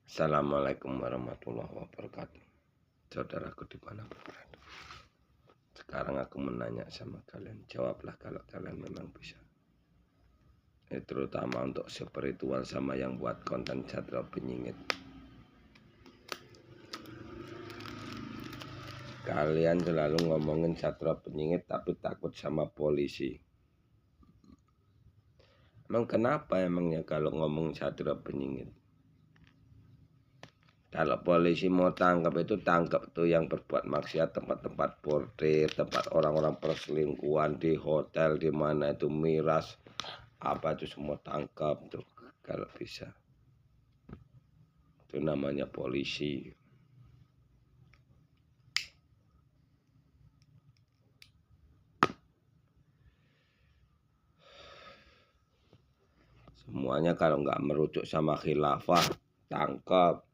Assalamualaikum warahmatullahi wabarakatuh. Saudaraku dimanapun berada. Sekarang aku menanya sama kalian, jawablah kalau kalian memang bisa. Terutama untuk spiritual sama yang buat konten Chandra Penyingit. Kalian selalu ngomongin Chandra Penyingit tapi takut sama polisi. Emang kenapa emangnya kalau ngomong Chandra Penyingit? Kalau polisi mau tangkap itu tangkap tuh yang berbuat maksiat, tempat-tempat bordir, tempat orang-orang perselingkuhan di hotel, di mana itu miras, apa itu semua tangkap tuh kalau bisa. Itu namanya polisi. Semuanya kalau nggak merujuk sama khilafah, tangkap.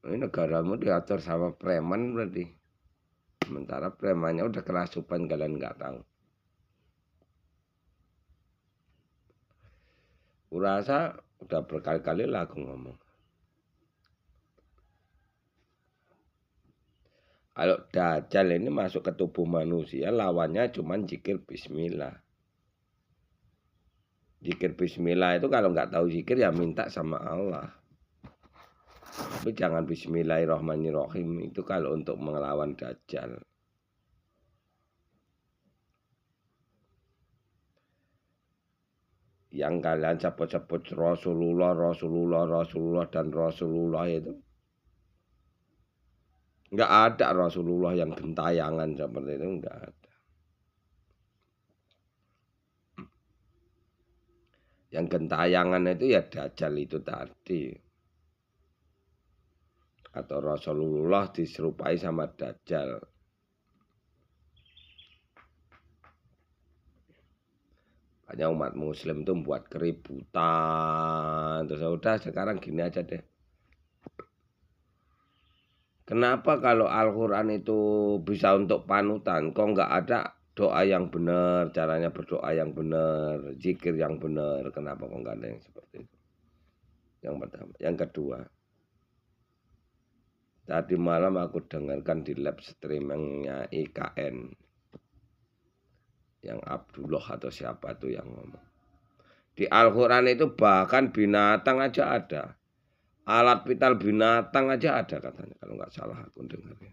Ini negaramu diatur sama preman berarti. Sementara premannya udah kerasupan kalian nggak tahu. Kurasa udah berkali-kali lah aku ngomong. Kalau Dajjal ini masuk ke tubuh manusia, lawannya cuma zikir bismillah. Zikir bismillah itu kalau nggak tahu zikir ya minta sama Allah. Tapi jangan bismillahirrahmanirrahim, itu kalau untuk melawan Dajjal. Yang kalian sebut-sebut Rasulullah dan Rasulullah itu. Nggak ada Rasulullah yang gentayangan seperti itu, nggak ada. Yang gentayangan itu ya Dajjal itu tadi. Atau Rasulullah diserupai sama Dajjal. Banyak umat muslim itu membuat keributan. Terus udah sekarang gini aja deh. Kenapa kalau Al-Quran itu bisa untuk panutan? Kok nggak ada doa yang benar, caranya berdoa yang benar, zikir yang benar? Kenapa kok nggak ada yang seperti itu? Yang pertama. Yang kedua, tadi malam aku dengarkan di live streamingnya IKN. Yang Abdullah atau siapa tuh yang ngomong. Di Al-Quran itu bahkan binatang aja ada. Alat vital binatang aja ada katanya. Kalau nggak salah aku dengarnya.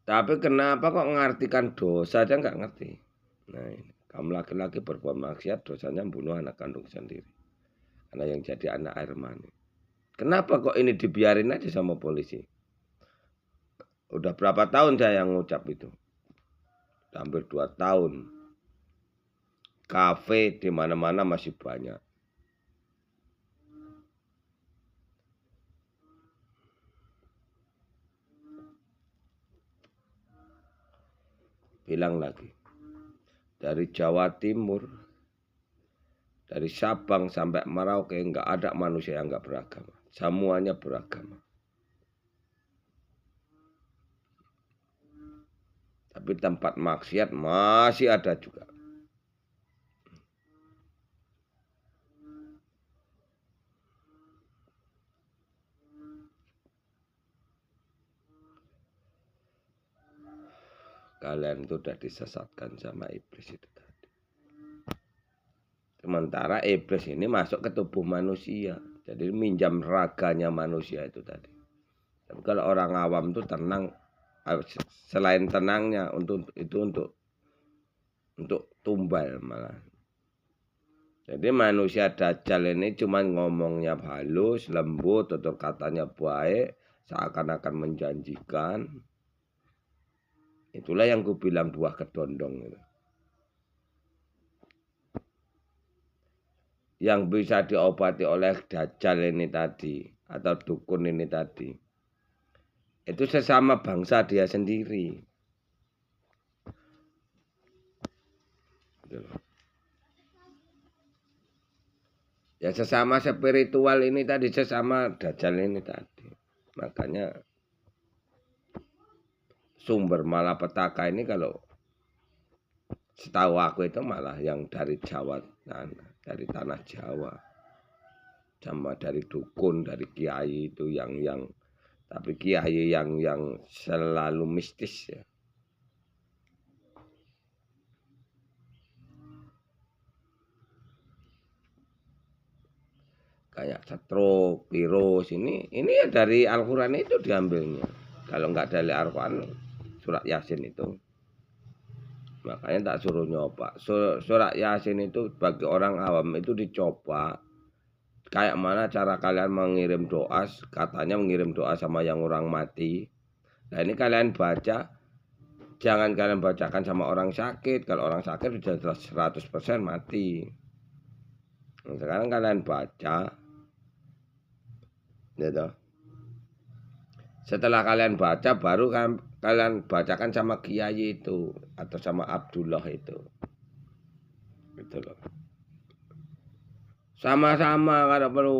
Tapi kenapa kok mengartikan dosa aja nggak ngerti. Nah ini. Kamu laki-laki berbuat maksiat dosanya membunuh anak kandung sendiri. Karena yang jadi anak air mani. Kenapa kok ini dibiarin aja sama polisi? Udah berapa tahun saya yang ngucap itu? Hampir 2 tahun. Kafe di mana-mana masih banyak. Bilang lagi. Dari Jawa Timur, dari Sabang sampai Merauke nggak ada manusia yang nggak beragama. Semuanya beragama. Tapi tempat maksiat masih ada juga. Kalian itu udah disesatkan sama iblis itu tadi. Sementara iblis ini masuk ke tubuh manusia. Jadi minjam raganya manusia itu tadi. Tapi kalau orang awam itu tenang. Selain tenangnya untuk tumbal malah. Jadi manusia Dajjal ini cuma ngomongnya halus, lembut, tutur katanya baik, seakan-akan menjanjikan. Itulah yang ku bilang buah kedondong. Yang bisa diobati oleh Dajjal ini tadi, atau dukun ini tadi. Itu sesama bangsa dia sendiri. Ya sesama spiritual ini tadi, sesama Dajjal ini tadi. Makanya sumber malapetaka ini kalau setahu aku itu malah yang dari Jawa, dari tanah Jawa, sama dari dukun, dari kiai itu yang tapi kiai yang selalu mistis ya. Kayak stroke, virus ini ya dari Al-Quran itu diambilnya. Kalau nggak dari Al-Quran, surat Yasin itu. Makanya tak suruh nyoba. Surat Yasin itu bagi orang awam itu dicoba. Kayak mana cara kalian mengirim doa, katanya mengirim doa sama yang orang mati. Nah ini kalian baca, jangan kalian bacakan sama orang sakit. Kalau orang sakit sudah 100% mati. Nah, sekarang kalian baca, gitu. Setelah kalian baca, baru kalian bacakan sama kiai itu atau sama Abdullah itu, gitu loh. Sama-sama kalau perlu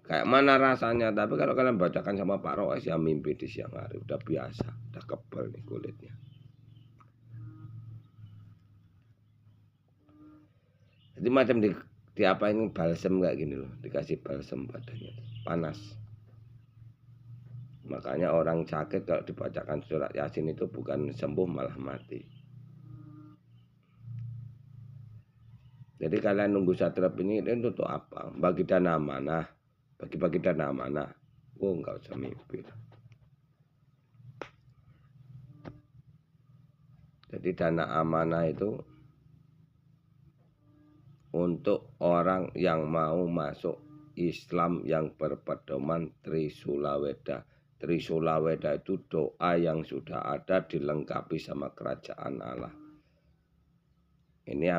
kayak mana rasanya. Tapi kalau kalian bacakan sama Pak Roes ya mimpi di siang hari udah biasa, udah kebal nih kulitnya. Jadi macam di apa ini balsem kayak gini loh, dikasih balsem badannya panas. Makanya orang sakit kalau dibacakan surat Yasin itu bukan sembuh malah mati. Jadi kalian nunggu satrap ini untuk apa? Bagi dana amanah, bagi dana amanah. Oh nggak usah mimpi. Jadi dana amanah itu untuk orang yang mau masuk Islam yang berpedoman Trisulaweda. Trisulaweda itu doa yang sudah ada dilengkapi sama kerajaan Allah. Ini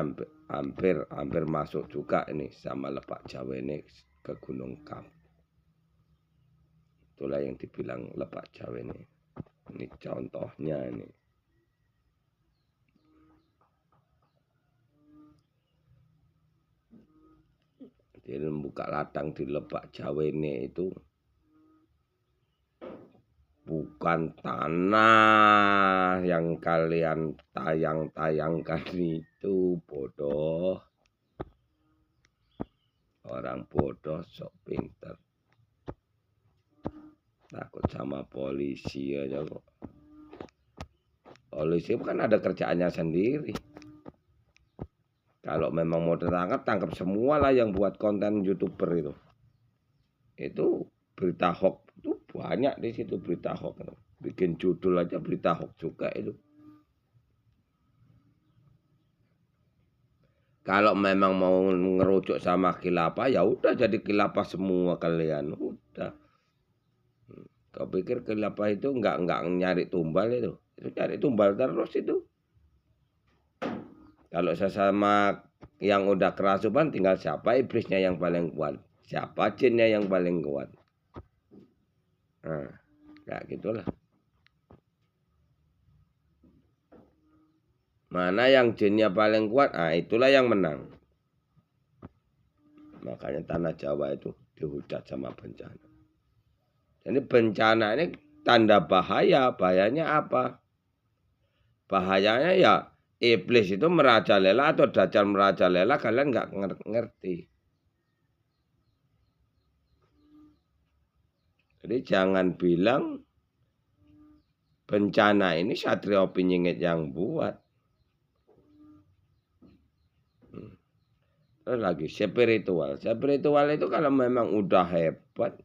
hampir masuk juga ini sama Lebak Jawa ini ke Gunung Kam. Itulah yang dibilang Lebak Jawa ini. Ini contohnya ini. Jadi membuka ladang di Lebak Jawa ini itu bukan tanah yang kalian tayangkan itu, bodoh. Orang bodoh sok pinter. Takut sama polisi aja kok. Polisi kan ada kerjaannya sendiri. Kalau memang mau tangkap semua lah yang buat konten YouTuber itu. Itu berita hoax itu banyak di situ berita hoax. Bikin judul aja berita hoax juga itu. Kalau memang mau ngerujuk sama khilafah ya udah jadi khilafah semua kalian. Udah. Kau pikir khilafah itu enggak nyari tumbal itu. Itu cari tumbal terus itu. Kalau sesama yang udah kerasukan tinggal siapa iblisnya yang paling kuat. Siapa jinnya yang paling kuat. Nah, kayak gitulah. Mana yang jinnya paling kuat, itulah yang menang. Makanya tanah Jawa itu dihujat sama bencana. Jadi bencana ini tanda bahaya. Bahayanya apa? Bahayanya ya iblis itu merajalela atau dajjal merajalela, kalian nggak ngerti. Jadi jangan bilang bencana ini Satrio Piningit yang buat. Terus lagi spiritual. Spiritual itu kalau memang udah hebat,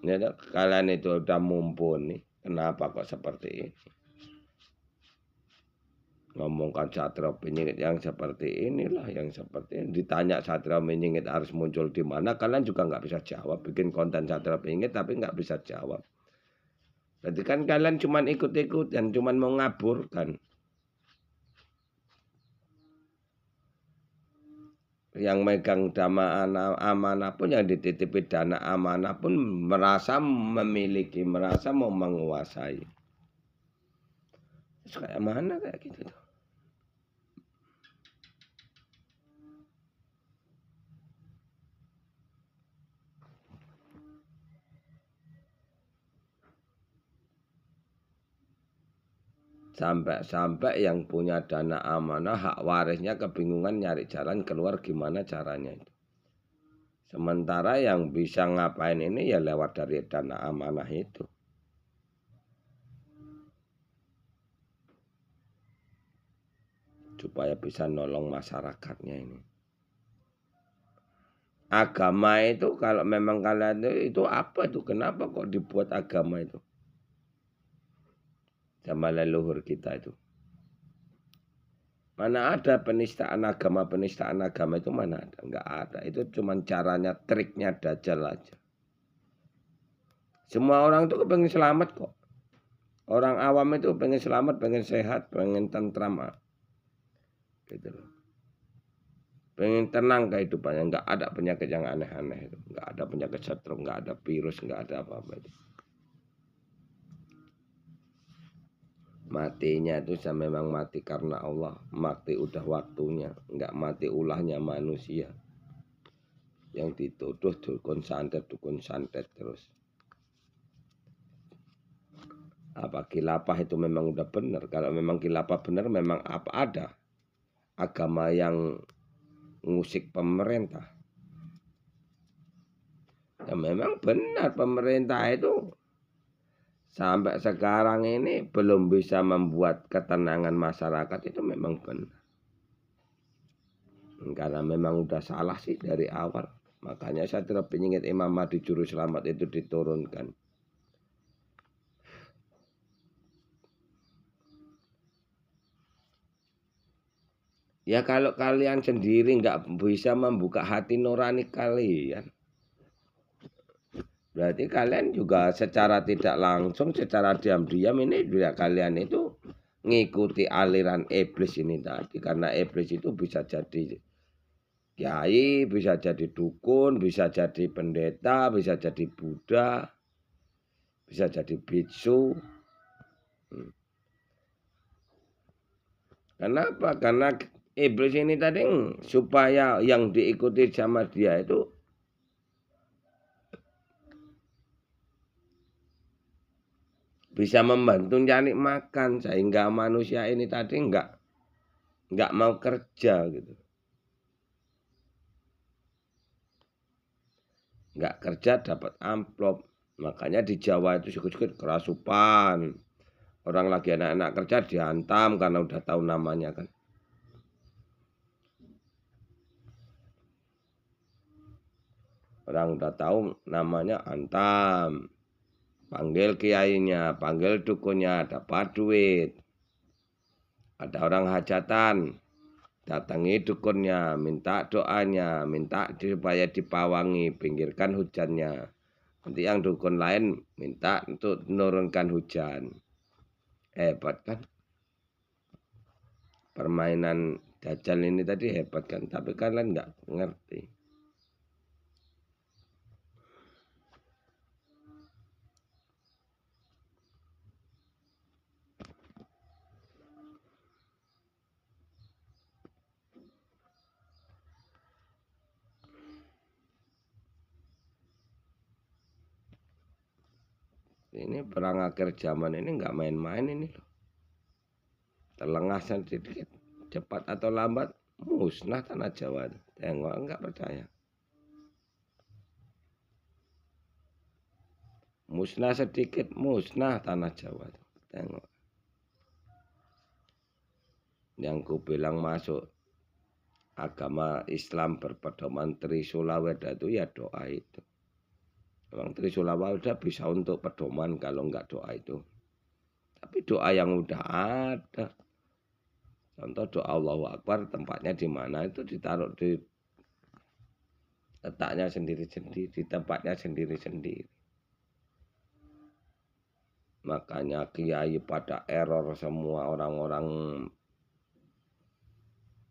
ya, kalian itu udah mumpuni. Kenapa kok seperti ini? Ngomongkan Satrio Piningit yang seperti inilah, yang seperti ini. Ditanya Satrio Piningit harus muncul di mana, kalian juga nggak bisa jawab. Bikin konten Satrio Piningit tapi nggak bisa jawab. Berarti kan kalian cuma ikut-ikut dan cuma mau ngaburkan. Yang megang dana amanah pun, yang dititipi dana amanah pun merasa memiliki, merasa mau menguasai. Terus kayak mana kayak gitu tuh. Sampai-sampai yang punya dana amanah hak warisnya kebingungan nyari jalan keluar gimana caranya itu. Sementara yang bisa ngapain ini ya lewat dari dana amanah itu. Supaya bisa nolong masyarakatnya ini. Agama itu kalau memang kalian itu apa itu? Kenapa kok dibuat agama itu? Sama leluhur kita itu. Mana ada penistaan agama itu mana ada? Enggak ada. Itu cuma caranya, triknya Dajjal aja. Semua orang itu pengen selamat kok. Orang awam itu pengen selamat, pengen sehat, pengen tentram. Gitu loh. Pengen tenang kehidupannya. Enggak ada penyakit yang aneh-aneh itu. Enggak ada penyakit stroke, enggak ada virus, enggak ada apa-apa itu. Matinya itu memang mati karena Allah. Mati udah waktunya. Enggak mati ulahnya manusia. Yang dituduh dukun santet terus. Apa khilafah itu memang udah benar? Kalau memang khilafah benar, memang apa ada agama yang ngusik pemerintah? Ya memang benar pemerintah itu sampai sekarang ini belum bisa membuat ketenangan masyarakat, itu memang benar. Karena memang udah salah sih dari awal. Makanya saya tidak ingin Imam Mahdi Juru Selamat itu diturunkan. Ya kalau kalian sendiri nggak bisa membuka hati nurani kalian, berarti kalian juga secara tidak langsung, secara diam-diam ini juga kalian itu ngikuti aliran iblis ini tadi. Karena iblis itu bisa jadi kiai, bisa jadi dukun, bisa jadi pendeta, bisa jadi Buddha, bisa jadi biksu. Kenapa? Karena iblis ini tadi supaya yang diikuti sama dia itu bisa membantu cari makan, sehingga manusia ini tadi enggak mau kerja gitu. Enggak kerja dapat amplop. Makanya di Jawa itu sikit-sikit kerasupan. Orang lagi anak-anak kerja dihantam karena udah tahu namanya kan. Orang udah tahu namanya hantam. Panggil kiainya, panggil dukunnya, dapat duit. Ada orang hajatan, datangi dukunnya, minta doanya, minta supaya dipawangi, pinggirkan hujannya. Nanti yang dukun lain minta untuk menurunkan hujan. Hebat kan? Permainan Dajjal ini tadi hebat kan? Tapi kalian nggak ngerti. Ini perang akhir zaman ini nggak main-main ini loh. Terlengah sedikit, cepat atau lambat, musnah tanah Jawa. Tengok, nggak percaya. Musnah sedikit, musnah tanah Jawa. Tengok. Yang ku bilang masuk agama Islam berpedoman Trisula Weda itu ya doa itu. Memang Trisula Weda bisa untuk pedoman kalau enggak doa itu. Tapi doa yang udah ada. Contoh doa Allahu Akbar tempatnya di mana itu ditaruh di letaknya sendiri-sendiri, di tempatnya sendiri-sendiri. Makanya kiai pada error semua, orang-orang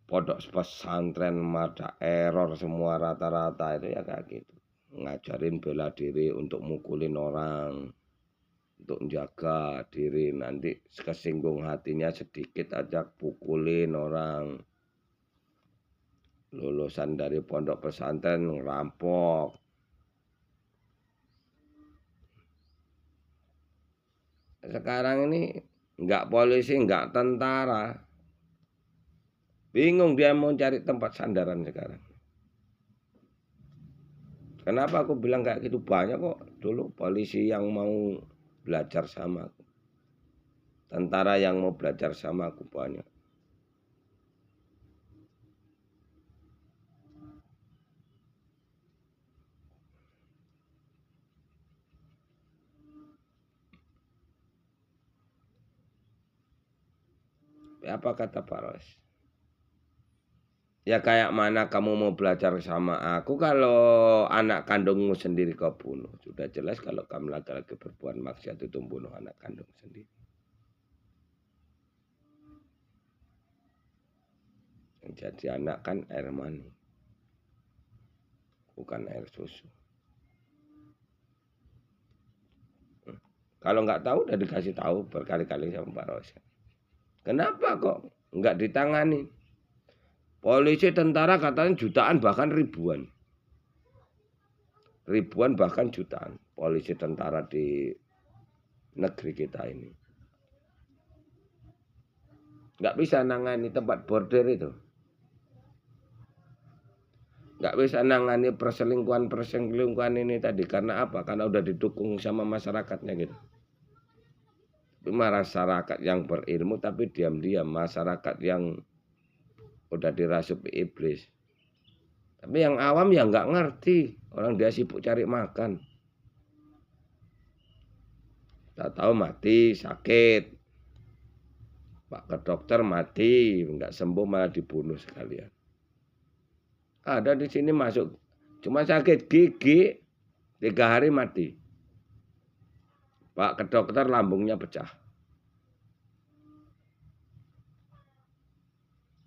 pondok pesantren pada error semua rata-rata itu ya kayak gitu. Ngajarin bela diri untuk mukulin orang, untuk menjaga diri, nanti kesinggung hatinya sedikit aja pukulin orang. Lulusan dari pondok pesantren ngerampok. Sekarang ini Enggak polisi, enggak tentara. Bingung dia mau cari tempat sandaran sekarang. Kenapa aku bilang kayak gitu? Banyak kok dulu polisi yang mau belajar sama aku. Tentara yang mau belajar sama aku banyak. Apa kata Pak Ros? Ya kayak mana kamu mau belajar sama aku kalau anak kandungmu sendiri kau bunuh. Sudah jelas kalau kamu laki-laki berbuat maksiat itu bunuh anak kandung sendiri. Yang jadi anak kan air mani, bukan air susu. Kalau nggak tahu udah dikasih tahu berkali-kali sama Pak Ros. Kenapa kok nggak ditangani? Polisi, tentara katanya jutaan bahkan ribuan. Ribuan bahkan jutaan polisi tentara di negeri kita ini. Nggak bisa nangani tempat border itu. Nggak bisa nangani perselingkuhan ini tadi. Karena apa? Karena udah didukung sama masyarakatnya gitu. Masyarakat yang berilmu tapi diam-diam. Masyarakat yang udah dirasup iblis. Tapi yang awam ya nggak ngerti. Orang dia sibuk cari makan. Tak tahu mati, sakit. Pak ke dokter mati, nggak sembuh malah dibunuh sekalian. Ada di sini masuk, cuma sakit gigi, 3 hari mati. Pak ke dokter lambungnya pecah.